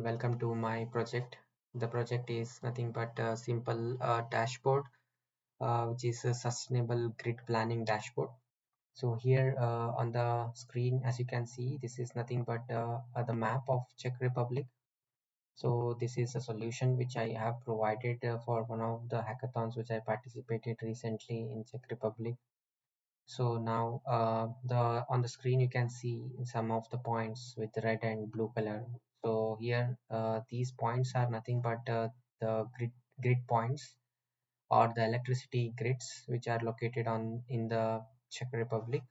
welcome to my project. The project is nothing but a simple dashboard, which is a sustainable grid planning dashboard. So here on the screen, as you can see, this is nothing but the map of Czech Republic. So this is a solution which I have provided for one of the hackathons which I participated recently in Czech Republic. So now the on the screen you can see some of the points with red and blue color. So here these points are nothing but the grid points or the electricity grids which are located on in the Czech Republic.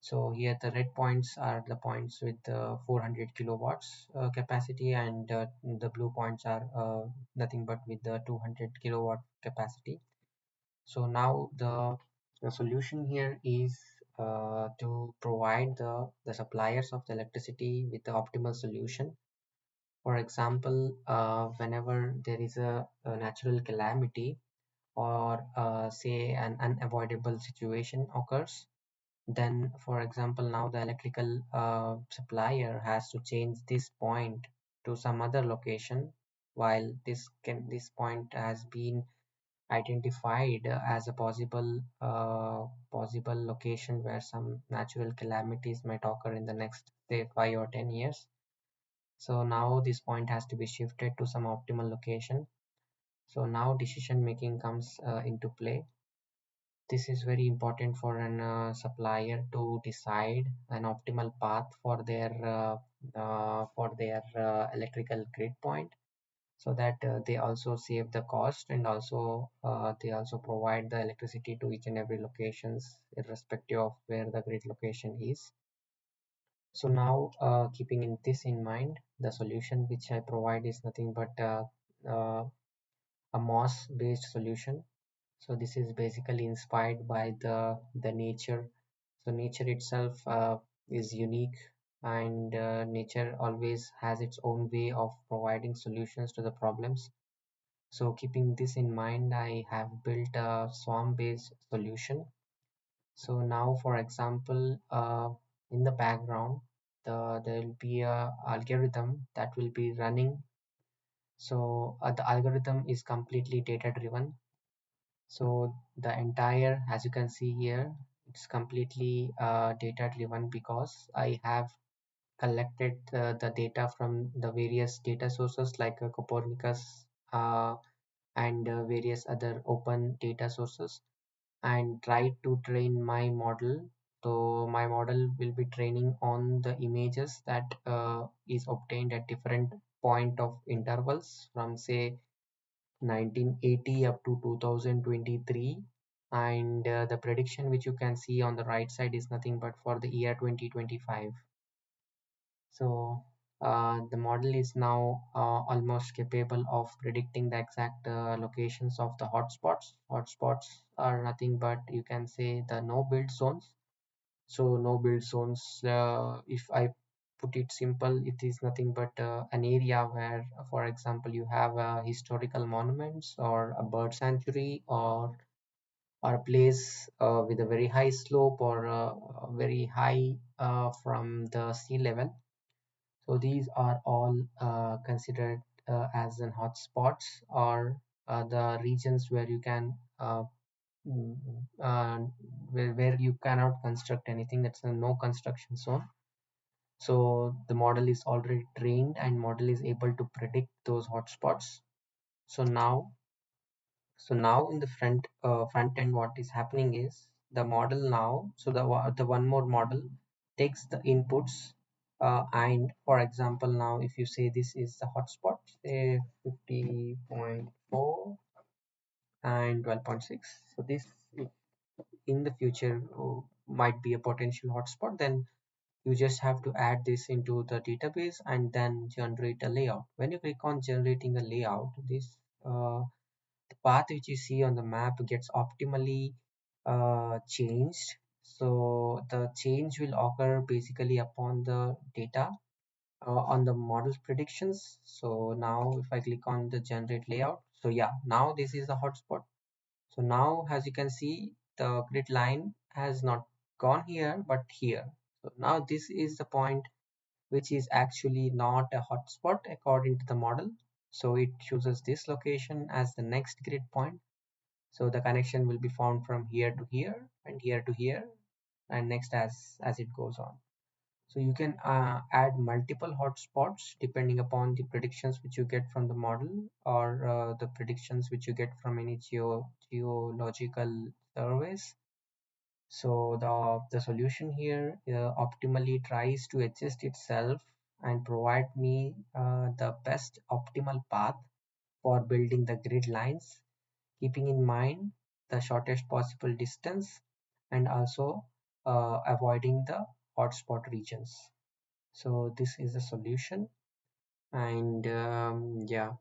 So here the red points are the points with 400 kilowatts capacity, and the blue points are nothing but with the 200 kilowatt capacity. So now the solution here is to provide the suppliers of the electricity with the optimal solution. For example, whenever there is a natural calamity or say an unavoidable situation occurs, then for example now the electrical supplier has to change this point to some other location, while this point has been identified as a possible location where some natural calamities might occur in the next say 5 or 10 years. So now this point has to be shifted to some optimal location. So now decision making comes into play. This is very important for an supplier to decide an optimal path for their electrical grid point, so that they also save the cost, and also they also provide the electricity to each and every locations irrespective of where the grid location is. So now keeping this in mind, the solution which I provide is nothing but uh, a moss based solution. So this is basically inspired by the nature. So nature itself is unique, and nature always has its own way of providing solutions to the problems. So keeping this in mind, I have built a swarm-based solution. So now, for example, in the background, there will be a algorithm that will be running. So the algorithm is completely data-driven. So the entire, as you can see here, it's completely data-driven because I have collected the data from the various data sources like Copernicus and various other open data sources, and try to train my model. So my model will be training on the images that is obtained at different point of intervals from say 1980 up to 2023, and the prediction which you can see on the right side is nothing but for the year 2025. So the model is now almost capable of predicting the exact locations of the hotspots. Hotspots are nothing but, you can say, the no build zones. So no build zones, if I put it simple, it is nothing but an area where, for example, you have historical monuments or a bird sanctuary, or a place with a very high slope, or very high from the sea level. So these are all considered as an hotspots, or the regions where you can mm, uh, where you cannot construct anything. That's a no construction zone. So the model is already trained, and model is able to predict those hotspots. So now in the front end, what is happening is the model now. So the one more model takes the inputs, and for example, now if you say this is the hotspot, say 50.4 and 12.6. So this in the future might be a potential hotspot. Then you just have to add this into the database and then generate a layout. When you click on generating a layout, this the path which you see on the map gets optimally changed. So the change will occur basically upon the data on the model's predictions. So now if I click on the generate layout, so yeah, now this is the hotspot. So now as you can see, the grid line has not gone here but here. So now this is the point which is actually not a hotspot according to the model. So it chooses this location as the next grid point. So the connection will be found from here to here and here to here, and next as it goes on. So you can add multiple hotspots depending upon the predictions which you get from the model, or the predictions which you get from any geological surveys. So the solution here optimally tries to adjust itself and provide me the best optimal path for building the grid lines, keeping in mind the shortest possible distance and also avoiding the hotspot regions. So this is a solution, and yeah,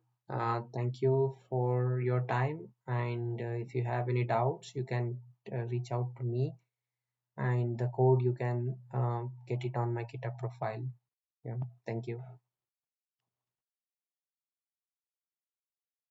thank you for your time, and if you have any doubts you can reach out to me, and the code you can get it on my GitHub profile. Yeah, thank you.